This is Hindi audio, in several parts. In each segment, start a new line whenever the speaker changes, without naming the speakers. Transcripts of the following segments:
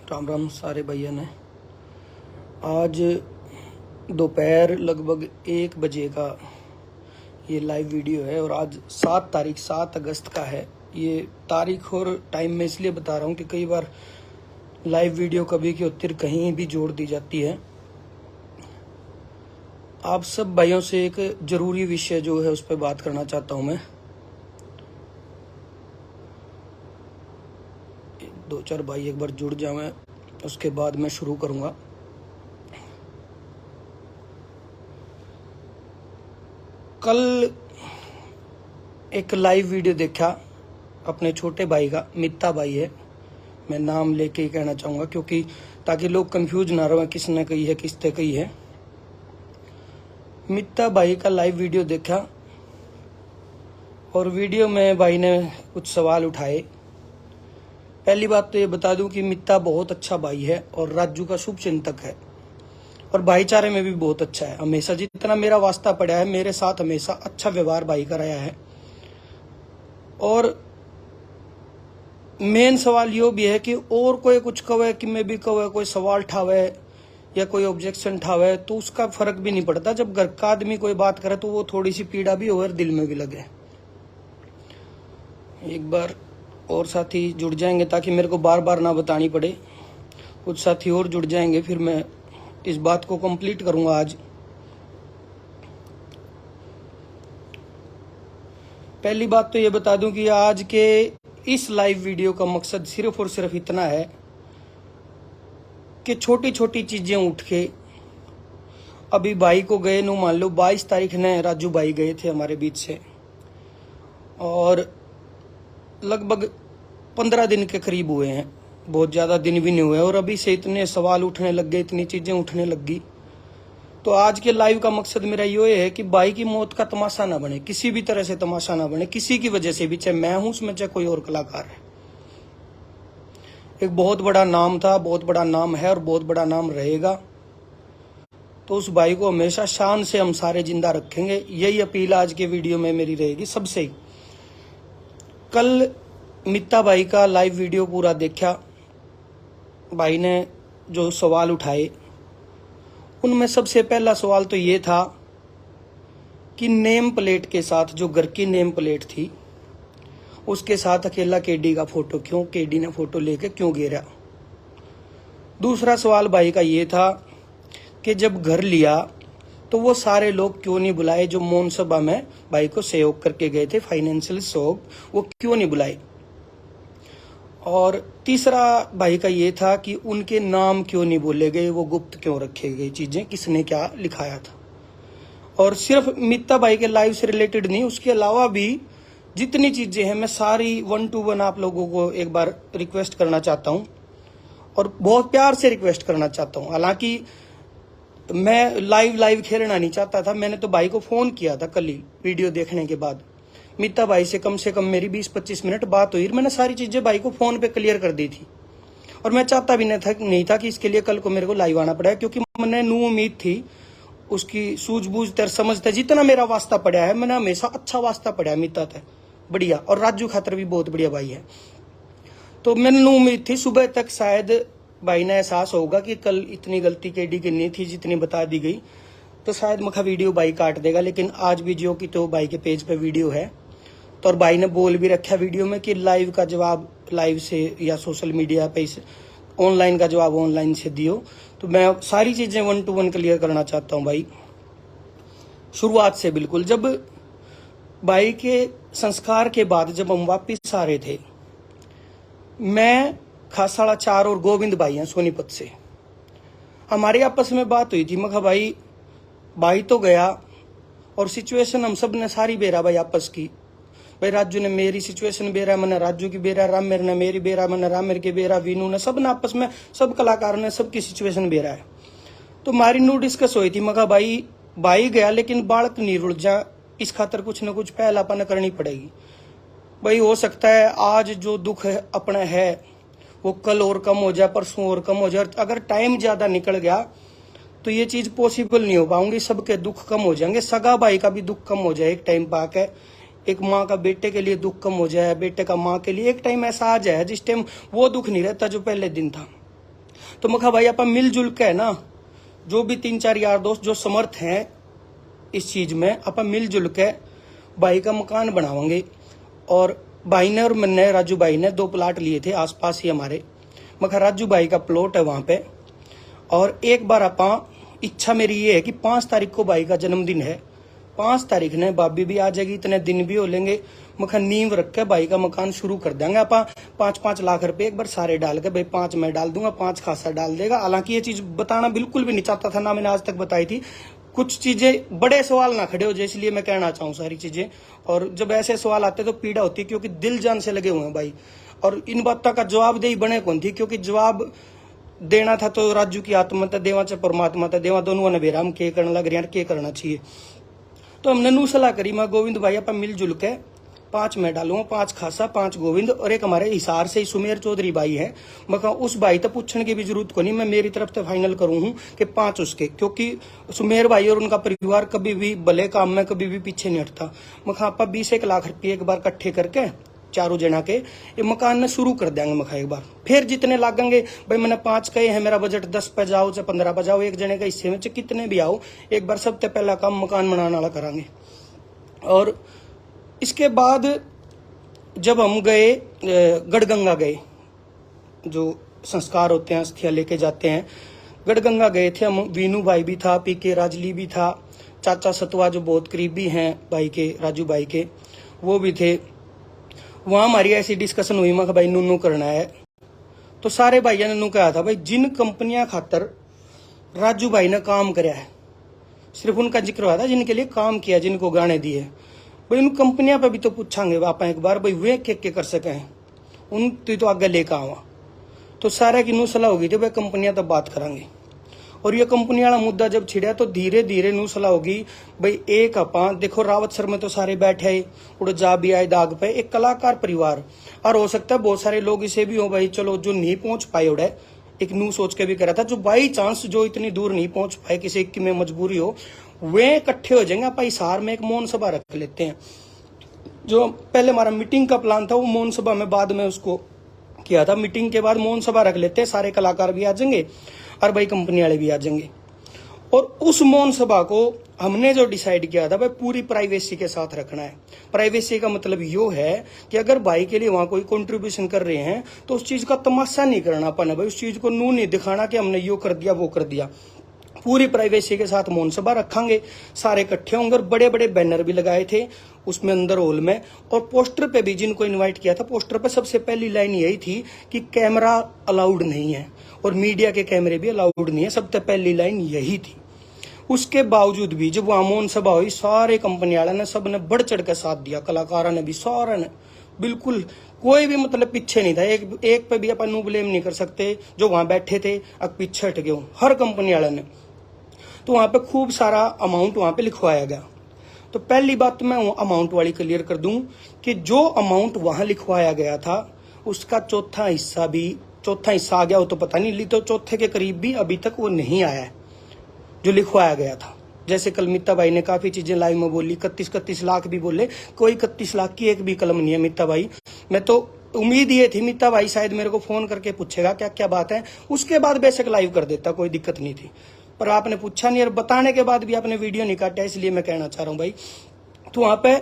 राम राम सारे भैया ने। आज दोपहर लगभग 1 बजे का ये लाइव वीडियो है और आज 7 अगस्त का है। ये तारीख और टाइम मैं इसलिए बता रहा हूँ कि कई बार लाइव वीडियो कभी की उत्तर कहीं भी जोड़ दी जाती है। आप सब भाइयों से एक जरूरी विषय जो है उस पर बात करना चाहता हूँ मैं। 2-4 भाई एक बार जुड़ जाएं, उसके बाद मैं शुरू करूँगा। कल एक लाइव वीडियो देखा अपने छोटे भाई का, मित्ता भाई है, मैं नाम लेके ही कहना चाहूँगा क्योंकि ताकि लोग कंफ्यूज ना रहे किसने कही है किसने कही है। मित्ता भाई का लाइव वीडियो देखा और वीडियो में भाई ने कुछ सवाल उठाए। पहली बात तो ये बता दूं कि मित्ता बहुत अच्छा भाई है और राजू का शुभ चिंतक है और भाईचारे में भी बहुत अच्छा है। हमेशा जितना मेरा वास्ता पड़ा है मेरे साथ हमेशा अच्छा व्यवहार भाई का रहा है। और मेन सवाल यो भी है कि और कोई कुछ कहे कि मैं भी कहे, कोई सवाल ठावे या कोई ऑब्जेक्शन ठावे तो उसका फर्क भी नहीं पड़ता। जब घर का आदमी कोई बात करे तो वो थोड़ी सी पीड़ा भी हो और दिल में भी लगे। एक बार और साथी जुड़ जाएंगे ताकि मेरे को बार बार ना बतानी पड़े। कुछ साथी और जुड़ जाएंगे फिर मैं इस बात को कंप्लीट करूंगा आज। पहली बात तो ये बता दूं कि आज के इस लाइव वीडियो का मकसद सिर्फ और सिर्फ इतना है कि छोटी छोटी चीजें उठ के अभी भाई को गए नु मान लो 22 तारीख ने राजू भाई गए थे हमारे बीच से और लगभग 15 दिन के करीब हुए हैं, बहुत ज़्यादा दिन भी नहीं हुए और अभी से इतने सवाल उठने लग गए, इतनी चीज़ें उठने लग गई। तो आज के लाइव का मकसद मेरा ये है कि भाई की मौत का तमाशा ना बने, किसी भी तरह से तमाशा ना बने, किसी की वजह से भी, चाहे मैं हूं उसमें चाहे कोई और कलाकार है। एक बहुत बड़ा नाम था, बहुत बड़ा नाम है और बहुत बड़ा नाम रहेगा। तो उस भाई को हमेशा शान से हम सारे जिंदा रखेंगे। यही अपील आज के वीडियो में मेरी रहेगी सबसे ही। कल मित्ता भाई का लाइव वीडियो पूरा देखा, भाई ने जो सवाल उठाए उनमें सबसे पहला सवाल तो ये था कि नेम प्लेट के साथ, जो घर की नेम प्लेट थी उसके साथ अकेला केडी का फोटो क्यों, केडी ने फोटो लेके क्यों घेरा। दूसरा सवाल भाई का ये था कि जब घर लिया तो वो सारे लोग क्यों नहीं बुलाए जो मौन सभा में भाई को सहयोग करके गए थे, फाइनेंशियल सहयोग, वो क्यों नहीं बुलाए। और तीसरा भाई का ये था कि उनके नाम क्यों नहीं बोले गए, वो गुप्त क्यों रखे गए, चीजें किसने क्या लिखाया था। और सिर्फ मित्ता भाई के लाइव से रिलेटेड नहीं, उसके अलावा भी जितनी चीजें हैं मैं सारी 1 to 1 आप लोगों को एक बार रिक्वेस्ट करना चाहता हूँ और बहुत प्यार से रिक्वेस्ट करना चाहता हूँ। हालांकि मैं लाइव खेलना नहीं चाहता था, मैंने तो भाई को फोन किया था कल ही वीडियो देखने के बाद। मित्ता भाई से कम मेरी 20-25 मिनट बात हुई, मैंने सारी चीजें भाई को फोन पे क्लियर कर दी थी और मैं चाहता भी नहीं था कि इसके लिए कल को मेरे को लाइव आना पड़ा, क्योंकि मैंने नू उम्मीद थी उसकी सूझबूझ तर समझते जितना मेरा वास्ता पड़ा है, मैंने हमेशा अच्छा वास्ता पड़ा है मित्ता था बढ़िया, और राजू खातर भी बहुत बढ़िया भाई है। तो मैंने नू उम्मीद थी सुबह तक शायद भाई ने एहसास होगा कि कल इतनी गलती केडी की नहीं थी जितनी बता दी गई, तो शायद मखा वीडियो भाई काट देगा। लेकिन आज भी जो कि तो भाई के पेज पे वीडियो है तो और भाई ने बोल भी रखा वीडियो में कि लाइव का जवाब लाइव से या सोशल मीडिया पे ऑनलाइन का जवाब ऑनलाइन से दियो। तो मैं सारी चीजें 1 to 1 क्लियर करना चाहता हूँ भाई, शुरुआत से बिल्कुल। जब भाई के संस्कार के बाद जब हम वापिस आ रहे थे, मैं खासाड़ा 4 और गोविंद भाई हैं सोनीपत से, हमारी आपस में बात हुई थी। मैं भाई तो गया और सिचुएशन हम सब ने सारी बेरा भाई आपस की, भाई राजू ने मेरी सिचुएशन बेरा, मैंने राजू की बेरा, रामेर ने मेरी बेरा, मैंने रामेर की बेरा, वीनू ने, सब ने आपस में, सब कलाकारों ने सबकी सिचुएशन बेरा है। तो हमारी नू डिस्कस हुई थी, मगा भाई गया लेकिन बालक नहीं रुल जा, इस खातर कुछ न कुछ पहलापन करनी पड़ेगी। भाई हो सकता है आज जो दुख है अपना है वो कल और कम हो जाए, परसों और कम हो जाए। अगर टाइम ज्यादा निकल गया तो ये चीज पॉसिबल नहीं हो पाऊंगी, सबके दुख कम हो जाएंगे, सगा भाई का भी दुख कम हो जाए एक टाइम पाके, एक माँ का बेटे के लिए दुख कम हो जाए, बेटे का माँ के लिए एक टाइम ऐसा आ जाए जिस टाइम वो दुख नहीं रहता जो पहले दिन था। तो मैं कहा भाई आप मिलजुल के ना, जो भी 3-4 यार दोस्त जो समर्थ हैं इस चीज में, आप मिलजुल के भाई का मकान बनावांगे। और भाई ने और मैंने, राजू भाई ने 2 प्लाट लिए थे आसपास ही हमारे। मैं कहा राजू भाई का प्लॉट है वहां पे, और एक बार आप इच्छा मेरी ये है कि 5 तारीख को भाई का जन्मदिन है, 5 तारीख ने भाभी भी आ जाएगी, इतने दिन भी हो लेंगे। मखा नींव रख के भाई का मकान शुरू कर देंगे आप। 5-5 लाख रुपए एक बार सारे डाल के, भाई 5 मैं डाल दूंगा, 5 खासा डाल देगा। हालांकि ये चीज बताना बिल्कुल भी नहीं चाहता था, ना मैंने आज तक बताई थी। कुछ चीजें बड़े सवाल ना खड़े हो जाए, इसलिए मैं कहना चाहूँ सारी चीजें। और जब ऐसे सवाल आते तो पीड़ा होती है, क्योंकि दिल जान से लगे हुए हैं भाई। और इन बातों का जवाबदेही बने कौन थी, क्योंकि जवाब देना था तो राजू की आत्मा था, देवा च परमात्मा था, देवा दोनों ने बेरा हम के करने लग रहे हैं, के करना चाहिए। तो हमने नू सलाह करी, मैं गोविंद भाई आप मिलजुल के 5 मैं डालूंगा, 5 खासा, 5 गोविंद, और एक हमारे हिसार से सुमेर चौधरी भाई है। मैं कहा उस भाई तो पूछने की भी जरूरत को नहीं, मैं मेरी तरफ से फाइनल करूं हूं कि 5 उसके, क्योंकि सुमेर भाई और उनका परिवार कभी भी भले काम में कभी भी पीछे नहीं हटता। मैं कहा आप 20-1 लाख रुपये एक बार इकट्ठे करके चारों जना के ये मकान में शुरू कर देंगे। मखा एक बार फिर जितने लागेंगे, भाई मैंने 5 कहे हैं, मेरा बजट 10 पे जाओ चाहे 15 पे जाओ, एक जने के हिस्से में कितने भी आओ, एक बार सबसे पहला काम मकान बनाने वाला करांगे। और इसके बाद जब हम गए गढ़गंगा गए, जो संस्कार होते हैं अस्थियां लेके जाते हैं, गढ़गंगा गए थे हम। वीनू भाई भी था, पीके राजली भी था, चाचा सतवा जो बहुत करीबी हैं भाई के, राजू भाई के, वो भी थे। वहां हमारी ऐसी डिस्कशन हुई, मैं भाई नूनू करना है। तो सारे भाइयों ने नू कहा था भाई जिन कंपनियां खातर राजू भाई ने काम कराया है, सिर्फ उनका जिक्र हुआ था जिनके लिए काम किया, जिनको गाने दिए, भाई उन कंपनियां पे भी तो पूछांगे आप एक बार, भाई वे के कर सके हैं, उन तो आगे लेकर आवा। तो सारे की नू सलाह होगी थी भाई कंपनियां तब बात करांगे। और ये कंपनी वाला मुद्दा जब छिड़ा तो धीरे धीरे नू सलाह होगी भाई एक अपा देखो रावत सर में तो सारे बैठे है, उड़ जा भी आए दाग पे, एक कलाकार परिवार। और हो सकता है बहुत सारे लोग इसे भी हो भाई चलो जो नहीं पहुंच पाए उड़े, एक नू सोच के भी करा था, जो बाई चांस जो इतनी दूर नहीं पहुंच पाए, किसी की में मजबूरी हो, वे इकट्ठे हो जाएंगे। आप हिसार में एक मौन सभा रख लेते हैं। जो पहले हमारा मीटिंग का प्लान था वो मौन सभा में बाद में उसको किया था। मीटिंग के बाद मौन सभा रख लेते हैं, सारे कलाकार भी आ जाएंगे और भाई कंपनी वाले भी आ जाएंगे। और उस मौन सभा को हमने जो डिसाइड किया था भाई पूरी प्राइवेसी के साथ रखना है। प्राइवेसी का मतलब यो है कि अगर भाई के लिए वहां कोई कंट्रीब्यूशन कर रहे हैं तो उस चीज का तमाशा नहीं करना अपन, भाई उस चीज को नू नहीं दिखाना कि हमने यो कर दिया वो कर दिया। पूरी प्राइवेसी के साथ मौन सभा रखेंगे, सारे इकट्ठे होंगे। और बड़े बड़े बैनर भी लगाए थे उसमें अंदर हॉल में, और पोस्टर पे भी जिनको इनवाइट किया था, पोस्टर पे सबसे पहली लाइन यही थी कि कैमरा अलाउड नहीं है और मीडिया के कैमरे भी अलाउड नहीं है, सबसे पहली लाइन यही थी। उसके बावजूद भी जब वहां मौन सभा हुई, सारे कंपनी वाले ने सब ने बढ़ चढ़ के साथ दिया, कलाकारों ने भी, सारे ने बिल्कुल, कोई भी मतलब पीछे नहीं था। एक पे भी अपन ब्लेम नहीं कर सकते, जो वहां बैठे थे अब पीछे हट गए हर कंपनी वाले ने। तो वहां पे खूब सारा अमाउंट वहां पे लिखवाया गया। तो पहली बात तो मैं अमाउंट वाली क्लियर कर दूं कि जो अमाउंट वहां लिखवाया गया था उसका चौथा हिस्सा आ गया, वो तो पता नहीं, तो चौथे के करीब भी अभी तक वो नहीं आया है जो लिखवाया गया था। जैसे कल मित्ता भाई ने काफी चीजें लाइव में बोली, 31 लाख भी बोले, कोई 31 लाख की एक भी कलम नहीं है मित्ता भाई। मैं तो उम्मीद ये थी मित्ता भाई शायद मेरे को फोन करके पूछेगा क्या क्या बात है, उसके बाद बेशक लाइव कर देता, कोई दिक्कत नहीं थी। पर आपने पूछा नहीं और बताने के बाद भी आपने वीडियो नहीं काटा, इसलिए मैं कहना चाह रहा हूं भाई। तो वहां पे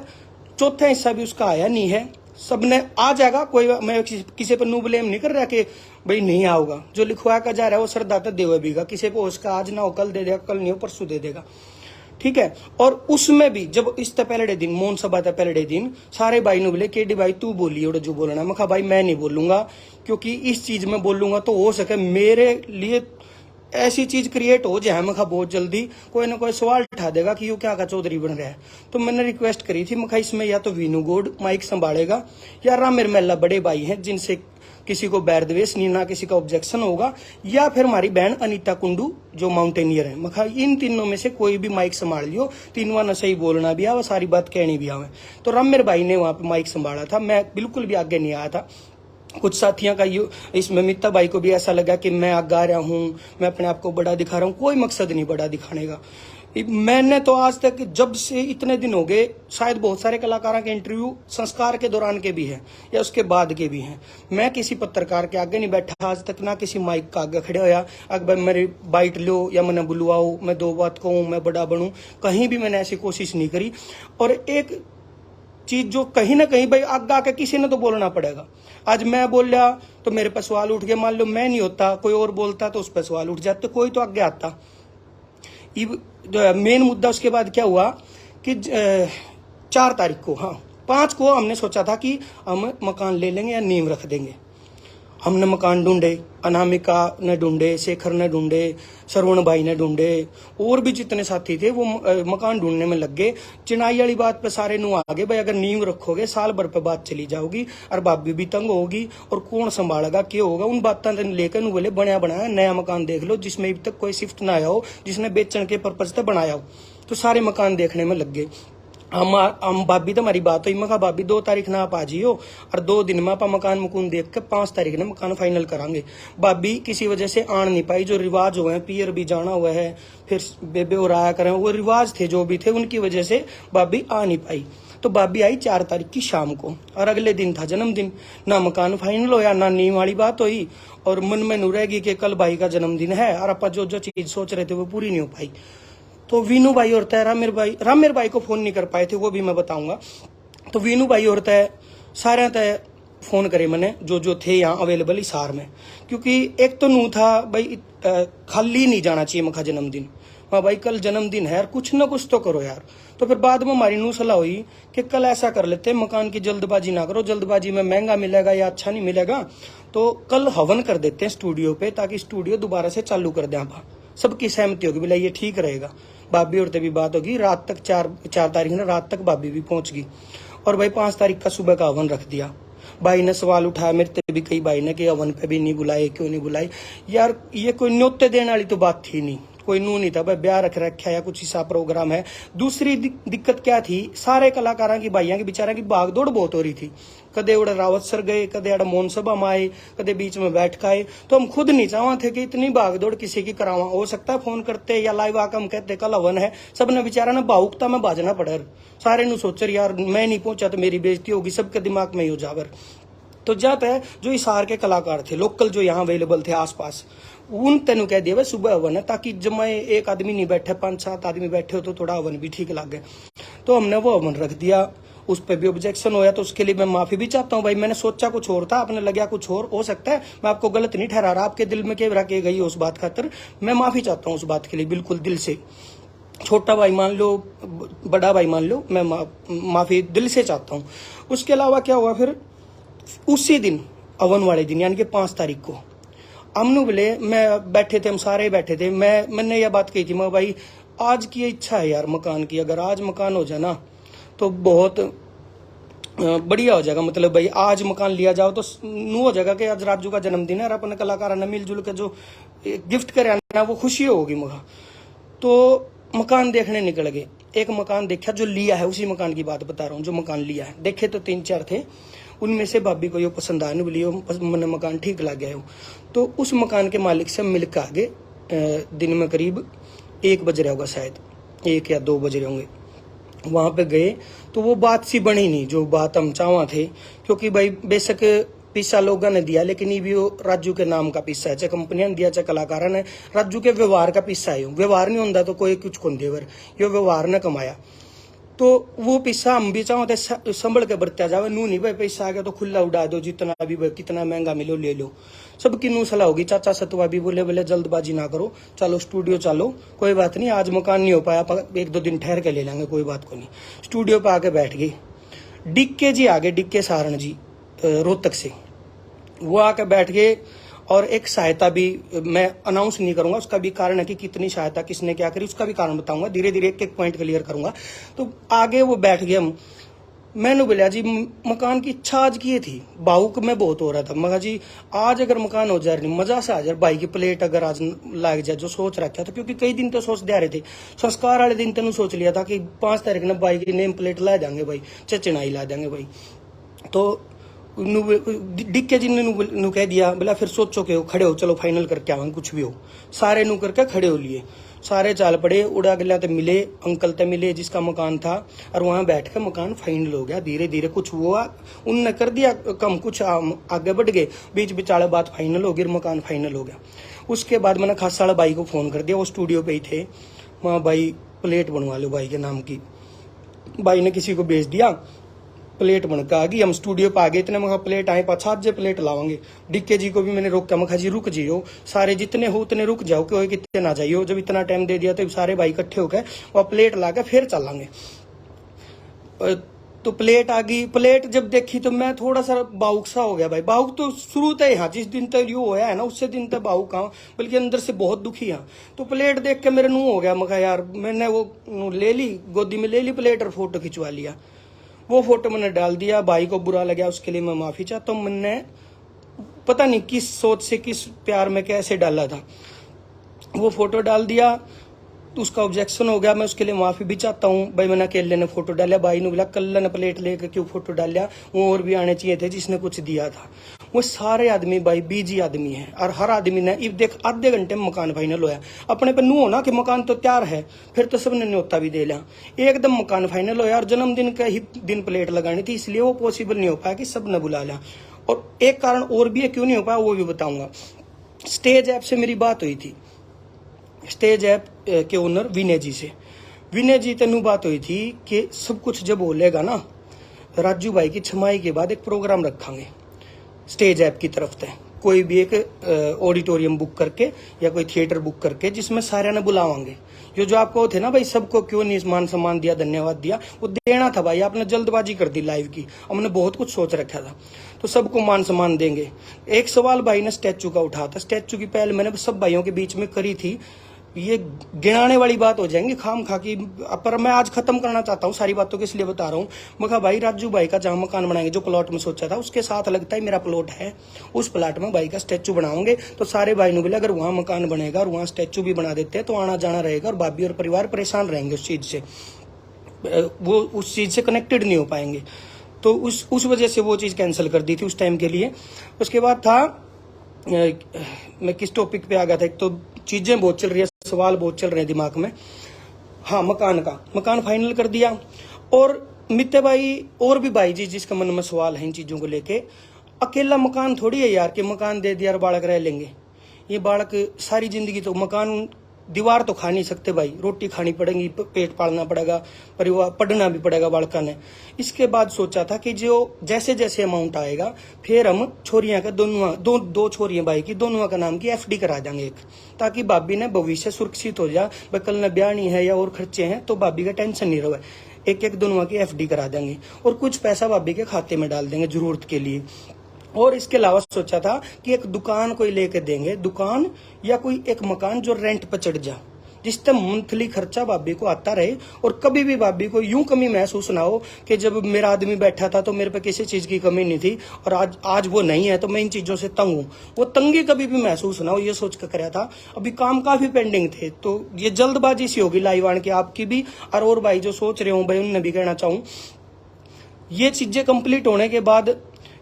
चौथा हिस्सा भी उसका आया नहीं है, सबने आ जाएगा। कोई मैं किसी पर नो ब्लेम नहीं कर रहा कि भाई नहीं आओगा, जो लिखवा का जा रहा है वो श्रद्धा देवे बीगा, किसी को उसका आज ना हो कल दे देगा, कल नहीं हो परसों दे देगा, ठीक है। और उसमें भी जब इस पहले दिन मौन सभा था, पहले दिन सारे भाई ने बोले केडी भाई तू बोलिए जो बोलना। मैं कहा भाई मैं नहीं बोलूंगा, क्योंकि इस चीज में बोलूंगा तो हो सके मेरे लिए ऐसी चीज क्रिएट हो जाए, मैं बहुत जल्दी कोई ना कोई सवाल उठा देगा कि यू क्या का चौधरी बन रहा है। तो मैंने रिक्वेस्ट करी थी, मैं इसमें या तो वीनू गौड़ माइक संभालेगा या रामेर मेला बड़े भाई हैं जिनसे किसी को बैर द्वेष नहीं, ना किसी का ऑब्जेक्शन होगा, या फिर हमारी बहन अनीता कुंडू जो माउंटेनियर है। मैं इन तीनों में से कोई भी माइक संभाल लियो, तीनों न सही बोलना भी आवे, सारी बात कहनी भी आवे। तो रामेर भाई ने वहां पे माइक संभाला था, मैं बिल्कुल भी आगे नहीं आया था। कुछ साथियों का इसमें मित्ता भाई को भी ऐसा लगा कि मैं आगे आ रहा हूँ, मैं अपने आप को बड़ा दिखा रहा हूँ, कोई मकसद नहीं बड़ा दिखाने का। मैंने तो आज तक जब से इतने दिन हो गए, शायद बहुत सारे कलाकारों के इंटरव्यू संस्कार के दौरान के भी हैं या उसके बाद के भी हैं, मैं किसी पत्रकार के आगे नहीं बैठा आज तक, ना किसी माइक के आगे खड़े होया अगर मेरी बाइट लो या मैंने बुलवाओ, मैं दो बात कहूँ, मैं बड़ा बनूं, कहीं भी मैंने ऐसी कोशिश नहीं करी। और एक चीज जो कहीं ना कहीं भाई आगे आके किसी ने तो बोलना पड़ेगा। आज मैं बोल लिया तो मेरे पर सवाल उठ गया, मान लो मैं नहीं होता कोई और बोलता तो उस पर सवाल उठ जाते, कोई तो आगे आता। मेन मुद्दा उसके बाद क्या हुआ कि 4 तारीख को, हाँ 5 को हमने सोचा था कि हम मकान ले लेंगे या नींव रख देंगे। हमने मकान ढूंढे, अनामिका ने ढूंढे, शेखर ने ढूंढे, श्रवण भाई ने ढूंढे, और भी जितने साथी थे वो मकान ढूंढने में लग गए। चिनाई वाली बात पे सारे नु आगे, भाई अगर नींव रखोगे साल भर पे बात चली जाओगी और भाभी भी तंग होगी और कौन संभालेगा, क्या होगा। उन बातों लेकर नु बोले बनया बनाया नया मकान देख लो जिसमें अभी तक कोई शिफ्ट ना आया हो, जिसने बेचने के पर्पज से बनाया हो। तो सारे मकान देखने में लग गए। हम भाभी तो हमारी बात हुई, मैं कहा भाभी 2 तारीख ना आप आ जियो और 2 दिन में आप मकान मुकुन देख के 5 तारीख ने मकान फाइनल करांगे। भाभी किसी वजह से आन नहीं पाई, जो रिवाज हुए हैं, पियर भी जाना हुआ है, फिर बेबे और आया करें, वो रिवाज थे जो भी थे, उनकी वजह से भाभी आ नहीं पाई। तो भाभी आई 4 तारीख की शाम को और अगले दिन था जन्मदिन। ना मकान फाइनल होया, ना नींव वाली बात हुई और मन में नू रहेगी कि कल भाई का जन्मदिन है और आप जो जो चीज सोच रहे थे वो पूरी नहीं हो पाई। तो वीनू भाई और तय रामेर भाई को फोन नहीं कर पाए थे, वो भी मैं बताऊंगा। तो वीनू भाई और तय सारे तय फोन करे मैंने जो थे यहाँ अवेलेबल हिसार में, क्योंकि एक तो नू था भाई खाली नहीं जाना चाहिए मखा जन्मदिन। हाँ भाई कल जन्मदिन है यार, कुछ ना कुछ तो करो यार। तो फिर बाद में हमारी नू सलाह हुई कि कल ऐसा कर लेते, मकान की जल्दबाजी ना करो, जल्दबाजी में महंगा मिलेगा या अच्छा नहीं मिलेगा, तो कल हवन कर देते हैं स्टूडियो पे, ताकि स्टूडियो दोबारा से चालू कर दें। आप सबकी सहमति होगी, बोला ये ठीक रहेगा। भाभी और तभी बात होगी, रात तक 4 तारीख ना रात तक भाभी भी पहुंच गई और भाई 5 तारीख का सुबह का हवन रख दिया। भाई ने सवाल उठाया मेरे ते भी, कई भाई ने कि हवन पे भी नहीं बुलाए, क्यों नहीं बुलाई यार। ये कोई न्योते देने वाली तो बात थी नहीं, कोई नू नहीं था भाई, ब्याह रख रखा या कुछ ऐसा प्रोग्राम है। दूसरी दिक्कत क्या थी, सारे कलाकारों की भाइयों की बेचारों की भागदौड़ बहुत हो रही थी। कदे उड़े रावत सर गए, कदे अड़ मोहन सभा में आए, कदे बीच में बैठ के आए। तो हम खुद नहीं चाहते थे कि इतनी भागदौड़ किसी की करावा। हो सकता है फोन करते या लाइव आकर हम कहते कल हवन है, सबने बेचारा ना भावुकता में बाजना पड़े। सारे नु सोचर यार मैं नहीं पहुंचा तो मेरी बेइज्जती होगी, सबके दिमाग में ही हो जावर। तो जाता है जो हिसार के कलाकार थे लोकल, जो यहाँ अवेलेबल थे आसपास, उन तेन कह दिया सुबह हवन है, ताकि जब मैं एक आदमी नहीं बैठे 5-7 आदमी बैठे हो तो थोड़ा हवन भी ठीक लगे। तो हमने वो हवन रख दिया। उस पर भी ऑब्जेक्शन होया तो उसके लिए मैं माफी भी चाहता हूँ भाई। मैंने सोचा कुछ और था, आपने लगा कुछ और, हो सकता है मैं आपको गलत नहीं ठहरा रहा, आपके दिल में क्या रखे गई उस बात खातर मैं माफी चाहता हूँ उस बात के लिए, बिल्कुल दिल से। छोटा भाई मान लो, बड़ा भाई मान लो, मैं माफी दिल से चाहता हूँ। उसके अलावा क्या हुआ फिर उसी दिन हवन वाले दिन यानी कि 5 तारीख को हमने बोले, मैं बैठे थे, हम सारे बैठे थे, मैंने यह बात कही थी, मैं भाई आज की इच्छा है यार मकान की, अगर आज मकान हो जाए ना तो बहुत बढ़िया हो जाएगा। मतलब भाई आज मकान लिया जाओ तो नू हो जाएगा कि आज राजू का जन्मदिन है और अपने कलाकार ने मिलजुल के जो गिफ्ट करे ना वो खुशी होगी मुझे। तो मकान देखने निकल गए, एक मकान देखा जो लिया है, उसी मकान की बात बता रहा हूँ जो मकान लिया है। देखे तो 3-4 थे, उनमें से भाभी को ये पसंद आया, नहीं बोली मैंने मकान ठीक लग गया। तो उस मकान के मालिक से मिलकर आगे दिन में करीब 1 बज रहा होगा, शायद 1 या 2 बज रहे होंगे। वहां पे गए तो वो बात सी बनी नहीं जो बात हम चाहवा थे, क्योंकि भाई बेशक पिस्सा लोगों ने दिया, लेकिन ये भी वो राजू के नाम का पिस्सा है, चाहे कंपनियां ने दिया चाहे कलाकारों ने, राजू के व्यवहार का पिस्सा है। व्यवहार नहीं होता तो कोई कुछ कौन देवर, ये व्यवहार ने कमाया। तो वो पैसा हम भी चाहते संभल के बरत्या जावे, नू नहीं भाई पैसा आ गया तो खुला उड़ा दो, जितना भी कितना महंगा मिलो ले लो। सबकी नू सलाह होगी। चाचा सतवा भी बोले जल्दबाजी ना करो, चलो स्टूडियो चलो, कोई बात नहीं, आज मकान नहीं हो पाया 1-2 दिन ठहर के ले लेंगे, कोई बात को नहीं। स्टूडियो पे आके बैठ गए। डिक्के जी आगे, डिक्के सारण जी रोहतक से, वो आके बैठ गए। और एक सहायता भी मैं अनाउंस नहीं करूंगा, उसका भी कारण है कि कितनी सहायता किसने क्या करी, उसका भी कारण बताऊंगा, धीरे धीरे एक पॉइंट क्लियर करूंगा। तो आगे वो बैठ गए। हम मैंने बोला जी मकान की इच्छा आज की थी, भावुक में बहुत हो रहा था। मगर जी आज अगर मकान हो जाए मजा से आ जाए, भाई की प्लेट अगर आज लाग जाए जो सोच रखा था, क्योंकि कई दिन तो सोच दे रहे थे। संस्कार वाले दिन तेन सोच लिया था कि 5 तारीख ने भाई की नेम प्लेट ला देंगे भाई, चचनाई ला देंगे भाई। तो डिक्के जी ने कह दिया बोला फिर सोचो के हो खड़े हो चलो फाइनल करके आवांगे कुछ भी हो। सारे नू करके खड़े हो लिए, सारे चाल पड़े। उड़ा गया तो मिले अंकल ते मिले जिसका मकान था, और वहां बैठ के मकान फाइनल हो गया। धीरे धीरे कुछ हुआ, उनने कर दिया कम, कुछ आगे बढ़ गए, बीच बिचाले बात फाइनल हो गई, मकान फाइनल हो गया। उसके बाद मैंने खास वाला भाई को फोन कर दिया, वो स्टूडियो पे ही थे। वहाँ भाई प्लेट बनवा लो भाई के नाम की, भाई ने किसी को भेज दिया, प्लेट बन के आ गई। हम स्टूडियो पे आ गए, इतने मखा प्लेट आए 5-7 प्लेट लावांगे। डिक्के जी को भी मैंने रोका, मखा जी रुक जियो, सारे जितने हो उतने रुक जाओ, कोई कितने ना जाइयो। जब इतना टाइम दे दिया तो सारे भाई इकट्ठे होकर वह प्लेट ला के फिर चलांगे। तो प्लेट आ गई। प्लेट जब देखी तो मैं थोड़ा सा बाउक सा हो गया भाई। बाउक तो शुरू तक यहाँ जिस दिन तक यो होया है ना, उससे दिन तक बाउक हाँ, बल्कि अंदर से बहुत दुखी हाँ। तो प्लेट देख के मेरे मुंह हो गया, मखा यार। मैंने वो ले ली, गोदी में ले ली प्लेट और फोटो खिंचवा लिया। वो फोटो मैंने डाल दिया, भाई को बुरा लगा, उसके लिए मैं माफी चाहता हूँ। मैंने पता नहीं किस सोच से, किस प्यार में कैसे डाला था, वो फोटो डाल दिया। तो उसका ऑब्जेक्शन हो गया, मैं उसके लिए माफी भी चाहता हूँ। भाई मैंने अकेले ने फोटो डाला, भाई ने बोला कल ने प्लेट लेकर क्यों फोटो डालिया, वो और भी आने चाहिए थे जिसने कुछ दिया था। वो सारे आदमी भाई बीजी आदमी है, और हर आदमी ने देख आधे घंटे में मकान फाइनल होया। अपने पे नू होना कि मकान तो तैयार है, फिर तो सबने न्योता भी दे लिया, एकदम मकान फाइनल होया। और जन्मदिन का ही दिन प्लेट लगानी थी, इसलिए वो पॉसिबल नहीं हो पाया कि सब ने बुला लिया। और एक कारण और भी है क्यों नहीं हो पाया, वो भी बताऊंगा। स्टेज ऐप से मेरी बात हुई थी, स्टेज ऐप के ओनर विनय जी से। विनय जी तेनू बात हुई थी कि सब कुछ जब बोलेगा ना, राजू भाई की छमाई के बाद एक प्रोग्राम रखेंगे स्टेज ऐप की तरफ से, कोई भी एक ऑडिटोरियम बुक करके या कोई थिएटर बुक करके, जिसमें सारे ने बुलावांगे। जो आपको थे ना भाई, सबको क्यों नहीं मान सम्मान दिया, धन्यवाद दिया, वो देना था भाई। आपने जल्दबाजी कर दी लाइव की, हमने बहुत कुछ सोच रखा था, तो सबको मान सम्मान देंगे। एक सवाल भाई ने स्टैचू का उठा था, स्टैचू की पहल मैंने सब भाइयों के बीच में करी थी। ये गिनाने वाली बात हो जाएंगी खाम खा की, पर मैं आज खत्म करना चाहता हूँ सारी बातों को, इसलिए बता रहा हूँ। मैं भाई राजू भाई का जहां मकान बनाएंगे, जो प्लॉट में सोचा था उसके साथ लगता है मेरा प्लॉट है, उस प्लॉट में भाई का स्टैचू बनाओगे। तो सारे भाई ने बोला अगर वहां मकान बनेगा और वहां स्टैचू भी बना देते हैं तो आना जाना रहेगा, और भाभी और परिवार परेशान रहेंगे उस चीज से, वो उस चीज से कनेक्टेड नहीं हो पाएंगे। तो उस वजह से वो चीज कैंसिल कर दी थी उस टाइम के लिए। उसके बाद था, मैं किस टॉपिक पे आ गया था, एक तो चीजें बहुत चल रही है, सवाल बहुत चल रहे हैं दिमाग में। हाँ, मकान फाइनल कर दिया। और मित्ते भाई और भी भाई जी जिसका मन में सवाल है इन चीजों को लेके, अकेला मकान थोड़ी है यार कि मकान दे दिया और बालक रह लेंगे। ये बालक सारी जिंदगी, तो मकान दीवार तो खा नहीं सकते भाई, रोटी खानी पड़ेगी, पेट पालना पड़ेगा, परिवार पढ़ना भी पड़ेगा बालका ने। इसके बाद सोचा था कि जो जैसे जैसे अमाउंट आएगा फिर हम छोरियां का दो छोरियां भाई की दोनों का नाम की एफडी करा देंगे एक, ताकि भाभी ने भविष्य सुरक्षित हो जाए। भाई कल न ब्याह नहीं है या और खर्चे हैं तो भाभी का टेंशन नहीं रहे। एक दोनों की एफडी करा देंगे और कुछ पैसा भाभी के खाते में डाल देंगे जरूरत के लिए। और इसके अलावा सोचा था कि एक दुकान कोई लेके देंगे, दुकान या कोई एक मकान जो रेंट पर चढ़ जा, जिससे मंथली खर्चा भाभी को आता रहे और कभी भी भाभी को यूं कमी महसूस ना हो कि जब मेरा आदमी बैठा था तो मेरे पे किसी चीज की कमी नहीं थी और आज वो नहीं है तो मैं इन चीजों से तंग हूँ। वो तंगी कभी भी महसूस ना हो, ये सोच कर कराया था। अभी काम काफी पेंडिंग थे, तो ये जल्दबाजी सी होगी लाइव आने की, आपकी भी और भाई जो सोच रहे हूँ भाई उनने भी कहना चाहूँ। ये चीजें कंप्लीट होने के बाद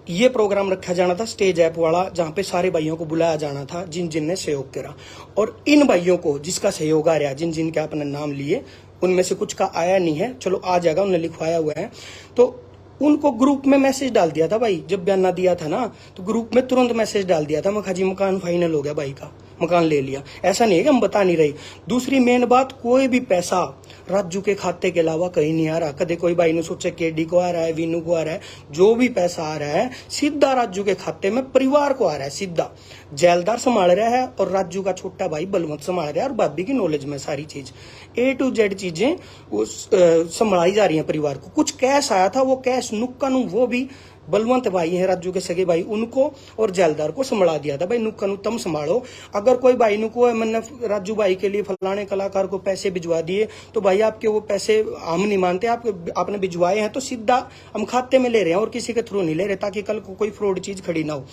ये प्रोग्राम रखा जाना था स्टेज ऐप वाला, जहां पे सारे भाइयों को बुलाया जाना था जिन जिन ने सहयोग करा। और इन भाइयों को जिसका सहयोग आ रहा, जिन जिन के अपने नाम लिए, उनमें से कुछ का आया नहीं है, चलो आ जाएगा, उन्हें लिखवाया हुआ है। तो उनको ग्रुप में मैसेज डाल दिया था भाई, जब बयाना दिया था ना तो ग्रुप में तुरंत मैसेज डाल दिया था, मैं जी मकान फाइनल हो गया, भाई का मकान ले लिया। ऐसा नहीं है कि हम बता नहीं रहे। दूसरी मेन बात, कोई भी पैसा राजू के खाते के अलावा कहीं नहीं आ रहा। कदे कोई भाई ने सोचे केडी को आ रहा है, वीनू को आ रहा है, जो भी पैसा आ रहा है सीधा राजू के खाते में परिवार को आ रहा है सीधा। जेलदार संभाल रहा है और राजू का छोटा भाई बलवंत संभाल रहा है, और भाभी की नॉलेज में सारी चीज A to Z चीजें संभाली जा रही है परिवार को। कुछ कैश आया था, वो कैश नुक्का नु वो भी बलवंत भाई है राजू के सगे भाई, उनको और जेलदार को संभाला दिया था। भाई नुक्का नु तुम संभालो। अगर कोई भाई नुको मैंने राजू भाई के लिए फलाने कलाकार को पैसे भिजवा दिए तो भाई आपके वो पैसे हम नहीं मानते, आपने भिजवाए हैं तो सीधा हम खाते में ले रहे हैं और किसी के थ्रू नहीं ले रहे, ताकि कल को कोई फ्रॉड चीज खड़ी ना हो।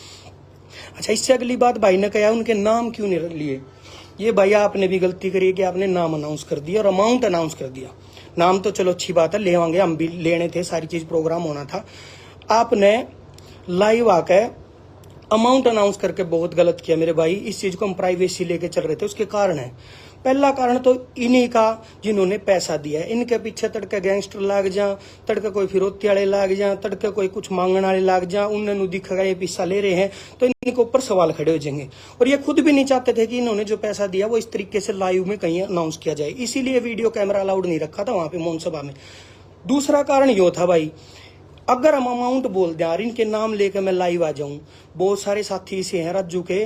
अच्छा, इससे अगली बात भाई ने कहा उनके नाम क्यों नहीं लिए। ये भैया आपने भी गलती करी कि आपने नाम अनाउंस कर दिया और अमाउंट अनाउंस कर दिया। नाम तो चलो अच्छी बात है, ले आएंगे, हम भी लेने थे, सारी चीज प्रोग्राम होना था। आपने लाइव आके अमाउंट अनाउंस करके बहुत गलत किया मेरे भाई। इस चीज को हम प्राइवेसी लेके चल रहे थे, उसके कारण है। पहला कारण तो इन्हीं का जिन्होंने पैसा दिया है, इनके पीछे तड़के गैंगस्टर लाग जा, तड़के कोई फिरौती वाले लाग जा, तड़के कोई कुछ मांगने वाले लाग जा, उन्होंने दिखेगा ये पैसा ले रहे हैं तो इनके ऊपर सवाल खड़े हो जाएंगे। और ये खुद भी नहीं चाहते थे कि इन्होंने जो पैसा दिया वो इस तरीके से लाइव में कहीं अनाउंस किया जाए, इसीलिए वीडियो कैमरा अलाउड नहीं रखा था वहां पे मौन सभा में। दूसरा कारण यो था भाई, अगर हम अमाउंट बोल दें और इनके नाम लेकर मैं लाइव आ जाऊं, बहुत सारे साथी ऐसे हैं रज्जू के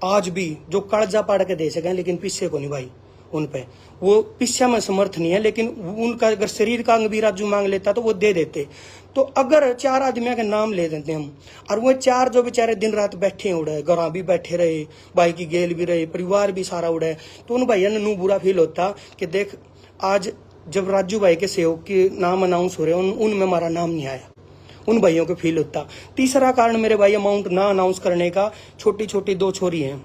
आज भी जो कर्जा पाड़ के दे सके, लेकिन पिस्से को नहीं भाई। उन पे वो पिस्सा में समर्थ नहीं है, लेकिन उनका अगर शरीर का अंग भी राजू मांग लेता तो वो दे देते। तो अगर 4 आदमियों के नाम ले देते हम, और वो 4 जो बेचारे दिन रात बैठे उड़े, घर भी बैठे रहे, भाई की गेल भी रहे, परिवार भी सारा उड़े, तो उन भाइयों ने नू बुरा फील होता कि देख आज जब राजू भाई के सेवक के नाम अनाउंस हो रहे हैं उनमें हमारा नाम नहीं आया, उन भाइयों को फील होता। तीसरा कारण मेरे भाई अमाउंट ना अनाउंस करने का, छोटी छोटी 2 छोरी हैं,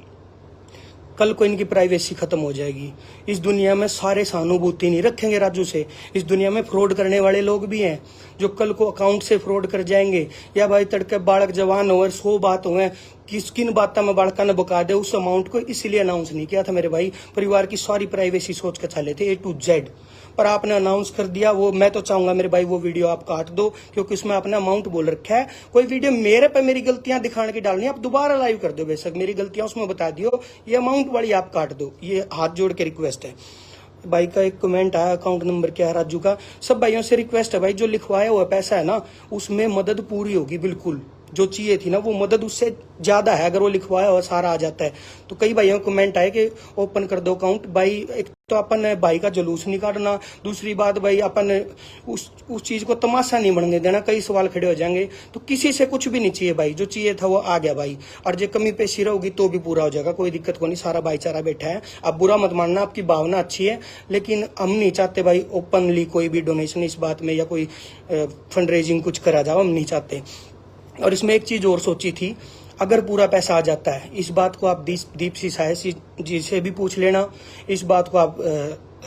कल को इनकी प्राइवेसी खत्म हो जाएगी। इस दुनिया में सारे सहानुभूति नहीं रखेंगे राजू से, इस दुनिया में फ्रॉड करने वाले लोग भी हैं जो कल को अकाउंट से फ्रॉड कर जाएंगे। या भाई तड़के बालक जवान हो 100 बात हुए, किन बातों में बालका ने बका दे उस अमाउंट को, इसलिए अनाउंस नहीं किया था मेरे भाई। परिवार की सारी प्राइवेसी सोच के चले थे A to Z, पर आपने अनाउंस कर दिया। वो मैं तो चाहूंगा मेरे भाई वो वीडियो आप काट दो, क्योंकि उसमें आपने अमाउंट बोल रखा है। कोई वीडियो मेरे पे मेरी गलतियां दिखाने की डालनी है, आप दोबारा लाइव कर दो, बेशक मेरी गलतियां उसमें बता दियो, ये अमाउंट वाली आप काट दो, ये हाथ जोड़ के रिक्वेस्ट है। भाई का एक कमेंट आया, अकाउंट नंबर क्या है राजू का। सब भाइयों से रिक्वेस्ट है भाई, जो लिखवाया हुआ पैसा है ना उसमें मदद पूरी होगी, बिल्कुल जो चाहिए थी ना वो मदद उससे ज्यादा है, अगर वो लिखवाया हुआ सारा आ जाता है। तो कई भाइयों को कमेंट आए कि ओपन कर दो अकाउंट। भाई एक तो अपन भाई का जुलूस नहीं काटना, दूसरी बात भाई अपन उस चीज को तमाशा नहीं बनने देना, कई सवाल खड़े हो जाएंगे। तो किसी से कुछ भी नहीं चाहिए भाई, जो चाहिए था वो आ गया भाई। और जो कमी पेशी रहोगी तो भी पूरा हो जाएगा, कोई दिक्कत को नहीं, सारा भाईचारा बैठा है। आप बुरा मत मानना, आपकी भावना अच्छी है, लेकिन हम नहीं चाहते भाई ओपनली कोई भी डोनेशन इस बात में या कोई फंड रेजिंग कुछ करा जाओ, हम नहीं चाहते। और इसमें एक चीज और सोची थी, अगर पूरा पैसा आ जाता है, इस बात को आप दीप सिसाए जी से भी पूछ लेना, इस बात को आप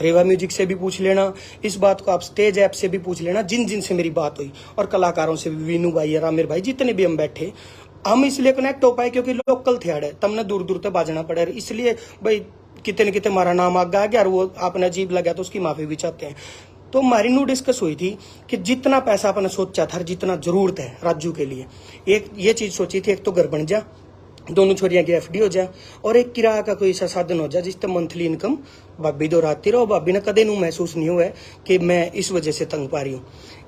रेवा म्यूजिक से भी पूछ लेना, इस बात को आप स्टेज ऐप से भी पूछ लेना, जिन जिन से मेरी बात हुई, और कलाकारों से भी, वीनू भाई, रामेर भाई, जितने भी हम बैठे, हम इसलिए कनेक्ट हो पाए क्योंकि लोकल थे अड़े, तमने दूर दूर तक बाजना पड़े, इसलिए भाई कितने कितने हमारा नाम आगे आ गया, और वो आपने अजीब लगा तो उसकी माफी भी चाहते हैं। तो हमारी नू डिस्कस हुई थी कि जितना पैसा अपने सोचा था, जितना जरूरत है राजू के लिए, एक ये चीज सोची थी, एक तो घर बन जा, दोनों छोरियां की FD हो जाए, और एक किराया का कोई ऐसा साधन हो जाए जिससे मंथली इनकम भाभी दोहराती रहो। भाभी ने कदे नू महसूस नहीं हुआ है कि मैं इस वजह से तंग पा रही हूँ।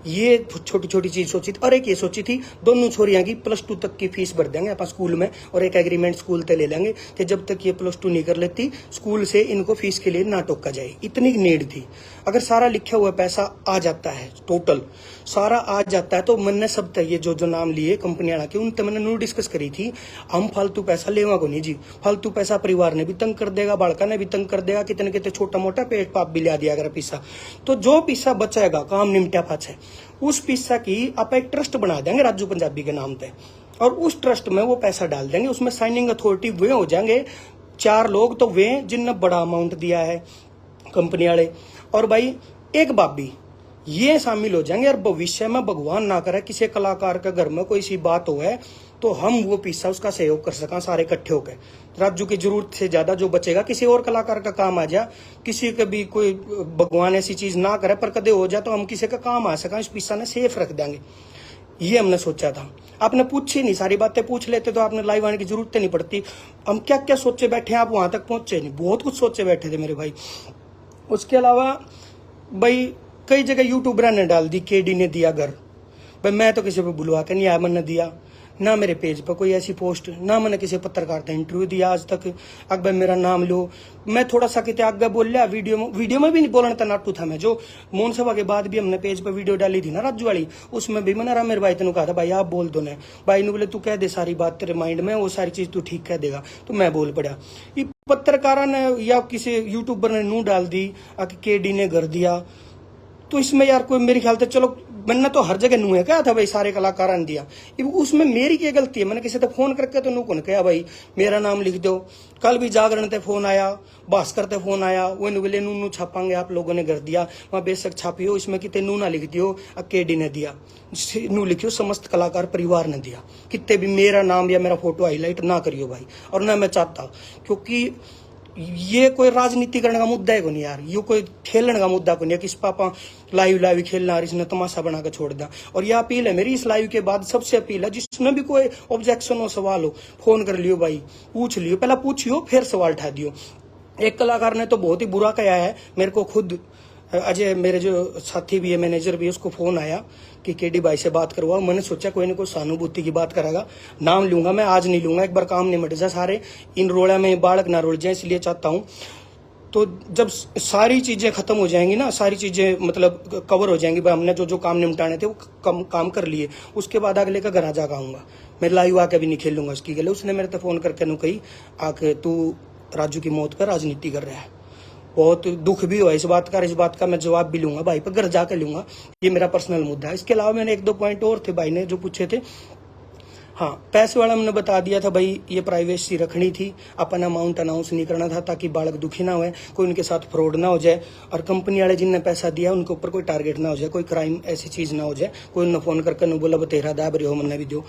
ये छोटी छोटी चीज सोची थी। और एक ये सोची थी, दोनों छोरियां की +2 तक की फीस भर देंगे अपन स्कूल में, और एक एग्रीमेंट स्कूल तक ले लेंगे कि जब तक ये +2 नहीं कर लेती स्कूल से इनको फीस के लिए ना टोका जाए, इतनी नीड थी। अगर सारा लिखा हुआ पैसा आ जाता है, टोटल सारा आ जाता है, तो मैंने सब तक ये जो नाम लिए कंपनी वाला के, उन तक मैंने नू डिस्कस करी थी, हम फालतू पैसा लेवा को नहीं जी। फालतू पैसा परिवार ने भी तंग कर देगा, बालका ने भी तंग कर देगा, कितने कितने छोटा मोटा पेट पाप भी लिया दिया अगर पैसा। तो जो पैसा बचाएगा काम निमटा पाछ है, उस पैसा की आप एक ट्रस्ट बना देंगे राजू पंजाबी के नाम पे, और उस ट्रस्ट में वो पैसा डाल देंगे। उसमें साइनिंग अथॉरिटी वे हो जाएंगे 4 लोग, तो वे जिनने बड़ा अमाउंट दिया है कंपनी वाले, और भाई एक भाभी, ये शामिल हो जाएंगे। और भविष्य में भगवान ना करे किसी कलाकार के घर में कोई सी बात हो है, तो हम वो पैसा उसका सहयोग कर सका सारे इकट्ठे होकर। राजू की जरूरत से ज्यादा जो बचेगा किसी और कलाकार का काम आ जा, किसी का भी कोई भगवान ऐसी चीज ना करे पर कदे हो जाए तो हम किसी का काम आ सका, इस पैसा ने सेफ रख देंगे। ये हमने सोचा था। आपने पूछी नहीं, सारी बातें पूछ लेते तो आपने लाइव आने की जरूरत नहीं पड़ती। हम क्या क्या सोचे बैठे हैं, आप वहां तक पहुंचे नहीं, बहुत कुछ सोचे बैठे थे मेरे भाई। उसके अलावा भाई कई जगह यूट्यूबर ने डाल दी, KD ने दिया घर, भाई मैं तो किसी को बुलवा के नहीं आया, मैंने दिया ना, मेरे पेज पर कोई ऐसी पोस्ट ना, मैंने किसी पत्रकार का इंटरव्यू दिया आज तक। अब भाई मेरा नाम लो, मैं थोड़ा सा कितने आगे बोल लिया, वीडियो में भी नहीं बोलना था, नाटू था मैं। जो मोहन सभा के बाद भी हमने पेज पर वीडियो डाली थी ना राजू वाली, उसमें भी मैंने मेरे भाई तेन कहा था भाई आप बोल दो ना, भाई ने बोले तू कह दे सारी बात तेरे माइंड में, वो सारी चीज तू ठीक कह देगा, तो मैं बोल पड़ा। पत्रकारा ने या किसी यूट्यूबर ने नू डाल दी KD ने घर दिया, तो इसमें यार कोई मेरे ख्याल से, चलो मैंने तो हर जगह नूहे कहा था भाई, सारे कलाकारों ने दिया। उसमें मेरी क्या गलती है? मैंने किसी से फोन करके तो नू को कहा भाई मेरा नाम लिख दो। कल भी जागरण ते फोन आया, भास्कर ते फोन आया, वो बोले नू छापांगे, आप लोगों ने कर दिया। वहां बेशक छापियो, इसमें कितने नू ना लिख दियो अकेडी ने दिया, नू लिखियो समस्त कलाकार परिवार ने दिया। कितने भी मेरा नाम या मेरा फोटो हाईलाइट ना करियो भाई, और ना मैं चाहता, क्योंकि ये कोई राजनीति करने का मुद्दा है को नहीं यार, ये कोई खेलने का मुद्दा को नहीं है। किस पापा लाइव खेलना और इसने तमाशा बना के छोड़ दिया। और ये अपील है मेरी इस लाइव के बाद, सबसे अपील है, जिसमें भी कोई ऑब्जेक्शन हो, सवाल हो, फोन कर लियो भाई, पूछ लियो, पहला पूछियो फिर सवाल उठा दियो। एक कलाकार ने तो बहुत ही बुरा कहा है मेरे को, खुद अजय मेरे जो साथी भी है, मैनेजर भी है, उसको फोन आया कि केडी भाई से बात करवाओ। मैंने सोचा कोई ना कोई सहानुभूति की बात करेगा, नाम लूंगा मैं, आज नहीं लूंगा, एक बार काम निमट जाए सारे, इन रोड़ा में बालक ना रोड़ जाए, इसलिए चाहता हूँ। तो जब सारी चीजें खत्म हो जाएंगी ना, सारी चीजें मतलब कवर हो जाएंगी भाई, हमने जो जो काम निपटाने थे वो काम कर लिए, उसके बाद अगले का घर आ जागा आऊंगा मैं, लाइव आके भी नहीं खेलूंगा उसकी गले। उसने मेरे तो फोन करके कही आके तू राजू की मौत पर राजनीति कर रहा है। बहुत दुख भी हुआ इस बात का मैं जवाब भी लूंगा भाई पर, घर जाकर लूंगा, ये मेरा पर्सनल मुद्दा है। इसके अलावा मैंने 1-2 पॉइंट और थे भाई ने जो पूछे थे। हाँ, पैसे वाला मैंने बता दिया था भाई, ये प्राइवेसी रखनी थी, अपन अमाउंट अनाउंस नहीं करना था ताकि बालक दुखी ना हुए, कोई उनके साथ फ्रॉड ना हो जाए, और कंपनी वाले जिनने पैसा दिया उनके ऊपर कोई टारगेट ना हो जाए, कोई क्राइम ऐसी चीज ना हो जाए, कोई उन्हें फोन करके न बोला बतेरा दाब रहे हो, मैंने भी दो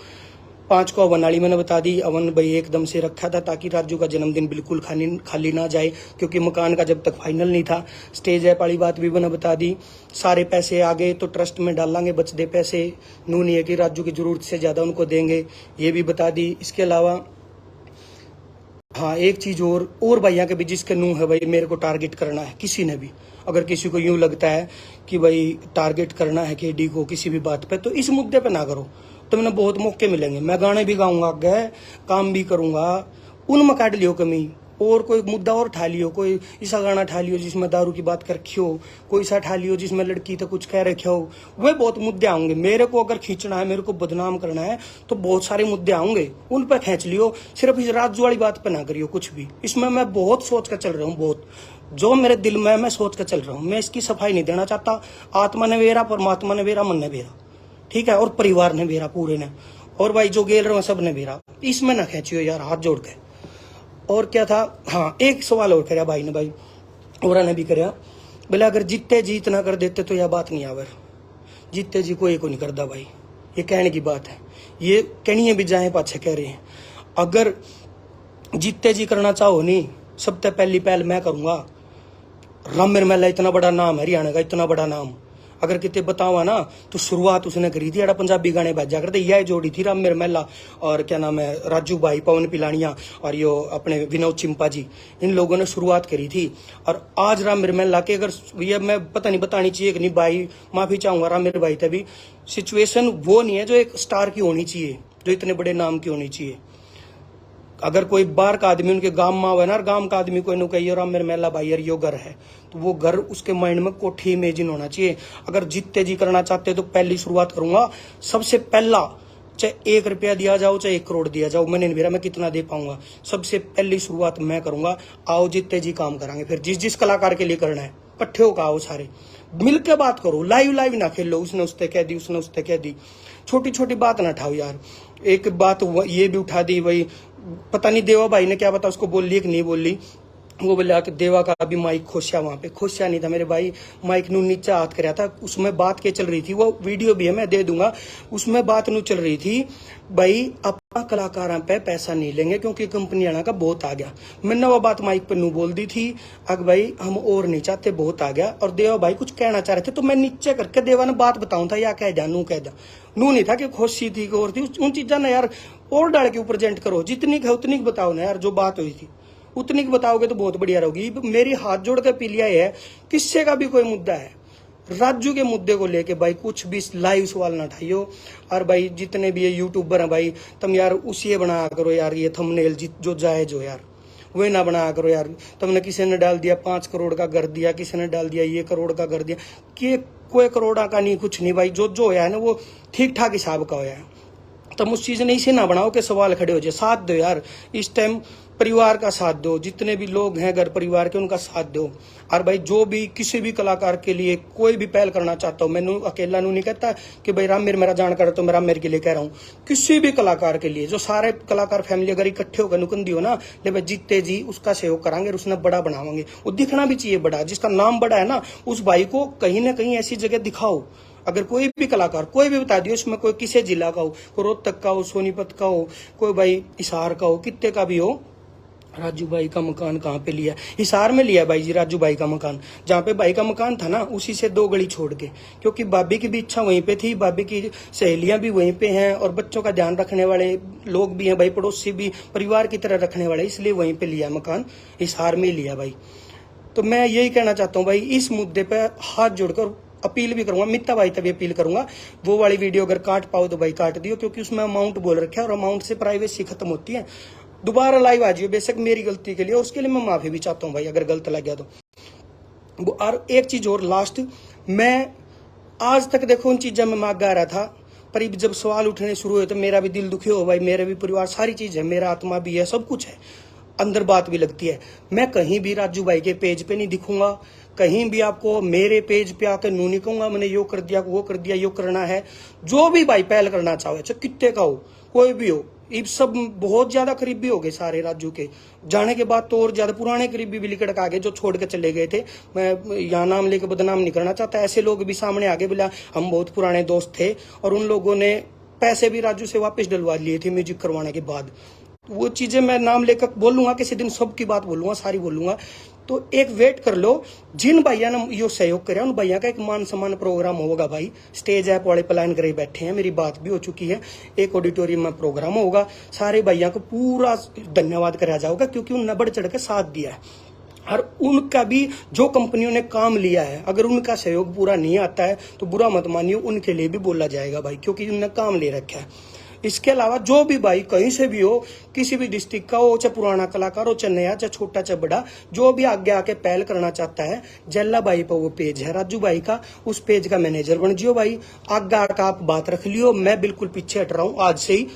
5 को अवन वाली मैंने बता दी, अवन भाई एकदम से रखा था ताकि राजू का जन्मदिन बिल्कुल खाली ना जाए, क्योंकि मकान का जब तक फाइनल नहीं था। स्टेज है वाली बात भी मैंने बता दी, सारे पैसे आ गए तो ट्रस्ट में डालेंगे, बचते पैसे नू नहीं है कि राजू की जरूरत से ज्यादा उनको देंगे, ये भी बता दी। इसके अलावा हाँ, एक चीज और भैया के भी, जिसके नू है भाई मेरे को टारगेट करना है किसी ने भी, अगर किसी को यूं लगता है कि भाई टारगेट करना है केडी को किसी भी बात पे, तो इस मुद्दे पे ना करो, तो मैंने बहुत मौके मिलेंगे, मैं गाने भी गाऊंगा, आगे काम भी करूंगा, उनमें काट लियो कमी, और कोई मुद्दा और ठा लियो, कोई ऐसा गाना ठा लियो जिसमें दारू की बात कर रखी हो, कोई ऐसा ठा लियो जिसमें लड़की तो कुछ कह रखे हो, वे बहुत मुद्दे आएंगे। मेरे को अगर खींचना है, मेरे को बदनाम करना है, तो बहुत सारे मुद्दे आएंगे, उन पर खींच लियो, सिर्फ इस राजू वाली बात पर ना करियो कुछ भी। इसमें मैं बहुत सोच कर चल रहा हूँ, बहुत जो मेरे दिल में मैं सोच कर चल रहा हूँ, मैं इसकी सफाई नहीं देना चाहता। आत्मा ने वेरा, परमात्मा ने वेरा, मन ने वेरा, ठीक है, और परिवार ने वेरा पूरे ने, और भाई जो गेल रहे सब ने वेरा, इसमें ना खींचियो यार, हाथ जोड़ के। और क्या था, हाँ, एक सवाल और कराया भाई ने, भाई और ने भी कराया, बोले अगर जीते जी इतना कर देते तो यह बात नहीं आवर। जीते जी कोई को नहीं करता भाई, ये कहने की बात है, ये कहनी भी जाए पाछे कह रहे हैं। अगर जीते जी करना चाहो नहीं, सबसे पहली पहल मैं करूंगा। राम मिर्मला इतना बड़ा नाम है हरियाणा का, इतना बड़ा नाम, अगर कितने बतावा ना तो शुरुआत उसने करी थी, पंजाबी गाने बाजा करते, यह जोड़ी थी राम मिर्मला और क्या नाम है राजू भाई, पवन पिलानिया और यो अपने विनोद चिंपा जी, इन लोगों ने शुरुआत करी थी। और आज राम मिर्मला के, अगर ये मैं पता नहीं बतानी चाहिए कि नहीं भाई, माफी चाहूंगा राम मिर भाई, तभी सिचुएशन वो नहीं है जो एक स्टार की होनी चाहिए, जो इतने बड़े नाम की होनी चाहिए। अगर कोई बाहर का आदमी उनके गांव में हुआ ना, गांव का आदमी कोई कही राम मिर्मला भाई यार यो घर है, तो वो घर उसके माइंड में कोठी इमेजिन होना चाहिए। अगर जीते जी करना चाहते तो पहली शुरुआत करूंगा, सबसे पहला, चाहे 1 रुपया दिया जाओ चाहे 1 करोड़ दिया जाओ, मैंने मेरा मैं कितना दे पाऊंगा, सबसे पहली शुरुआत मैं करूंगा। आओ जीते जी काम करांगे, फिर जिस कलाकार के लिए करना है पट्ठे का आओ, सारे मिलकर बात करो, लाइव ना खेलो, उसने उसने कह दी, उसने उसने कह दी, छोटी छोटी बात ना उठाओ यार। एक बात ये भी उठा दी भाई, पता नहीं देवा भाई ने क्या पता उसको बोल ली कि नहीं बोल ली, वो बोला कि देवा का अभी माइक खोसिया, वहां पे खोसिया नहीं था मेरे भाई, माइक नू नीचे हाथ कराया था, उसमें बात के चल रही थी, वो वीडियो भी है मैं दे दूंगा, उसमें बात नू चल रही थी भाई अपना कलाकारों पे पैसा नहीं लेंगे क्योंकि कंपनी आना का बहुत आ गया। मैंने वो बात माइक पे नू बोल दी थी, अग भाई हम और नहीं चाहते, बहुत आ गया। और देवा भाई कुछ कहना चाह रहे थे, तो मैं नीचे करके देवा ने बात बताऊं था, या कह जा नू कह जा, नू नहीं था कि खोसी थी और थी, उन चीजा ना यार और डाल के प्रेजेंट करो, जितनी है उतनी बताओ ना यार, जो बात हुई थी उतनी की बताओगे तो बहुत बढ़िया रहोगी। मेरी हाथ जोड़ कर पीलिया है, किससे का भी कोई मुद्दा है, राजू के मुद्दे को लेके भाई कुछ भी लाइव सवाल ना उठाइयो। और भाई जितने भी ये यूट्यूबर हैं भाई, तुम यार उसी बनाया करो यार, ये थंबनेल जो जायज हो यार वही ना बनाया करो यार। तुमने किसी ने डाल दिया 5 करोड़ का घर दिया, किसी ने डाल दिया ये करोड़ का घर दिया, कि कोई करोड़ा का नहीं, कुछ नहीं भाई, जो होया है ना वो ठीक ठाक हिसाब का होया है। तुम उस चीज नहीं से ना बनाओ कि सवाल खड़े हो जाए, साथ दो यार। इस टाइम परिवार का साथ दो, जितने भी लोग हैं घर परिवार के उनका साथ दो। और भाई जो भी किसी भी कलाकार के लिए कोई भी पहल करना चाहता हूँ, मैंने अकेला नहीं कहता कि भाई राम मेरा जान कर तो मेरा मेरे के लिए कह रहा हूँ, किसी भी कलाकार के लिए, जो सारे कलाकार फैमिली अगर इकट्ठे होकर नुकंदी हो ना, ले भाई जीते जी उसका सहयोग करांगे और उसने बड़ा बनावांगे। वो दिखना भी चाहिए बड़ा, जिसका नाम बड़ा है ना उस भाई को कहीं ना कहीं ऐसी जगह दिखाओ। अगर कोई भी कलाकार कोई भी बता दियो, उसमें कोई किसी जिला का हो, कोई रोहतक का हो, सोनीपत का हो, कोई भाई हिसार का हो, कितने का भी हो, राजू भाई का मकान कहाँ पे लिया? हिसार में लिया भाई जी राजू भाई का मकान। जहाँ पे भाई का मकान था ना उसी से 2 गली छोड़ के, क्योंकि भाभी की भी इच्छा वहीं पे थी, भाभी की सहेलियां भी वहीं पे हैं और बच्चों का ध्यान रखने वाले लोग भी हैं भाई, पड़ोसी भी परिवार की तरह रखने वाले, इसलिए वहीं पे लिया मकान, हिसार में लिया भाई। तो मैं यही कहना चाहता हूँ भाई, इस मुद्दे पर हाथ जोड़कर अपील भी करूंगा, मित्ता भाई तभी अपील करूंगा, वो वाली वीडियो अगर काट पाओ तो भाई काट दियो, क्योंकि उसमें अमाउंट बोल रखा है और अमाउंट से प्राइवेसी खत्म होती है। दोबारा लाइव आ जाइए, बेशक मेरी गलती के लिए, उसके लिए मैं माफी भी चाहता हूँ भाई अगर गलत लग गया तो। और एक चीज और लास्ट, मैं आज तक देखो उन चीजों में मांग आ रहा था, पर जब सवाल उठने शुरू हुए तो मेरा भी दिल दुखी हो भाई, मेरा भी परिवार, सारी चीज है, मेरा आत्मा भी है, सब कुछ है, अंदर बात भी लगती है। मैं कहीं भी राजू भाई के पेज पे नहीं दिखूंगा, कहीं भी आपको मेरे पेज पे आकर नू नहीं कहूंगा मैंने यो कर दिया वो कर दिया, यो करना है। जो भी भाई पहल करना चाहे, चाहे कितने का हो, कोई भी हो, ये सब बहुत ज्यादा करीबी हो गए सारे राजू के जाने के बाद, तो और ज्यादा पुराने करीबी भी निकट आ गए जो छोड़ के चले गए थे। मैं यहाँ नाम लेके बदनाम नहीं करना चाहता, ऐसे लोग भी सामने आगे, बोला हम बहुत पुराने दोस्त थे और उन लोगों ने पैसे भी राजू से वापस डलवा लिए थे म्यूजिक करवाने के बाद। वो चीजें मैं नाम लेकर बोलूंगा, किसी दिन सबकी बात बोलूंगा, सारी बोलूंगा। तो एक वेट कर लो, जिन भैया ने यो सहयोग करे उन भैया का एक मान सम्मान प्रोग्राम होगा भाई। स्टेज ऐप वाले प्लान करे बैठे हैं, मेरी बात भी हो चुकी है, एक ऑडिटोरियम में प्रोग्राम होगा, सारे भैया को पूरा धन्यवाद करा जाएगा, क्योंकि उन्होंने बढ़ चढ़ के साथ दिया है। और उनका भी जो कंपनियों ने काम लिया है, अगर उनका सहयोग पूरा नहीं आता है तो बुरा मत मानियो, उनके लिए भी बोला जाएगा भाई, क्योंकि उन्होंने काम ले रखा है। इसके अलावा जो भी भाई कहीं से भी हो, किसी भी डिस्ट्रिक्ट का हो, चाहे पुराना कलाकार हो, चाहे नया, चाहे छोटा, चाहे बड़ा, जो भी आगे आके पहल करना चाहता है, जल्ला भाई पर वो पेज है राजू भाई का, उस पेज का मैनेजर बन जियो भाई। आगे आके आप बात रख लियो, मैं बिल्कुल पीछे हट रहा हूँ आज से ही,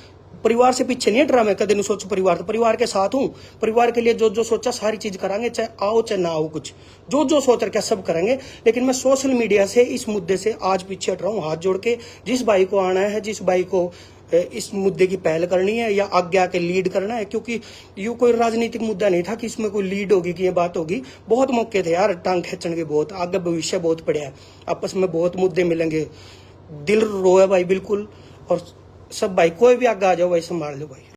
परिवार से पीछे नहीं हट रहा मैं, कदे नहीं सोचू परिवार, तो परिवार के साथ हूँ, परिवार के लिए जो जो सोचा सारी चीज करांगे, चाहे आओ चाहे ना आओ, कुछ जो जो सोच रखा सब करेंगे। लेकिन मैं सोशल मीडिया से इस मुद्दे से आज पीछे हट रहा हूँ, हाथ जोड़ के। जिस भाई को आना है, जिस भाई को इस मुद्दे की पहल करनी है या आगे आके लीड करना है, क्योंकि ये कोई राजनीतिक मुद्दा नहीं था कि इसमें कोई लीड होगी कि ये बात होगी। बहुत मौके थे यार टांग खींचने के, बहुत आगे भविष्य बहुत पड़ा है, आपस में बहुत मुद्दे मिलेंगे, दिल रोए भाई बिल्कुल। और सब भाई कोई भी आगे आ जाओ भाई, संभाल लो भाई।